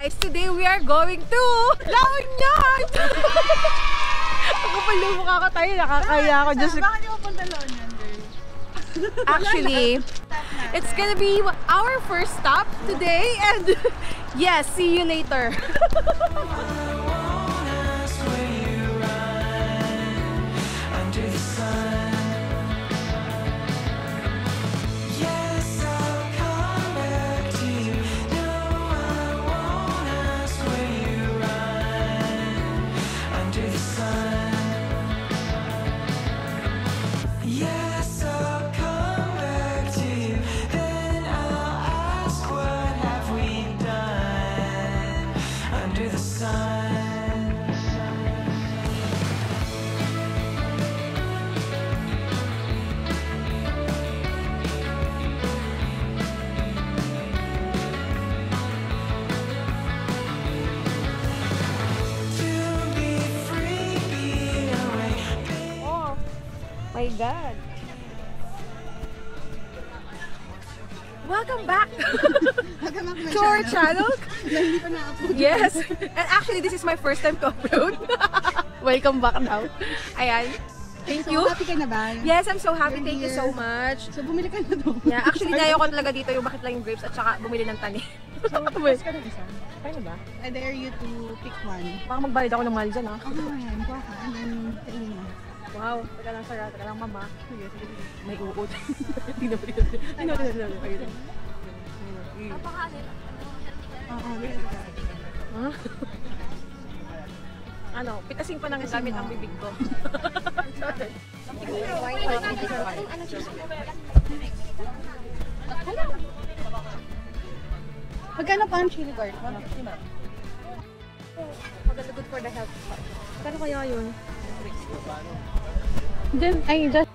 Guys, today we are going to Laonyan! Ako pala mukha ka tayo, nakakaya ako. Bakit yung punta Laonyan, girl? Actually, it's gonna be our first stop today and yes, see you later. My God. Welcome back to our channel. Yes. And actually, this is my first time to upload. Welcome back now. Ayan. Thank you. Happy ka na ba? Yes, I'm so happy. Thank you so much. So, bumili ka na doon. Yeah, actually, nayo ko talaga dito yung bakit lang yung grapes at saka bumili ng tani. So, tapos ka ng isa. Kaya ba? I dare you to pick one. Baka magbayad ako ng mahal dyan, ha? Ako naman, kuha ka. And then, kainin mo. Wow, teka lang Sarah, teka lang mama. Sige, sige, sige. May uod. Tingnan mo dito. Tingnan mo dito. Oo, Huh? Ano, pitasin pa ng gamit ang bibig ko. magkano pa ang chili guard? 150 ba? Maganda good for the health. Kano kaya yun? Then, ay, just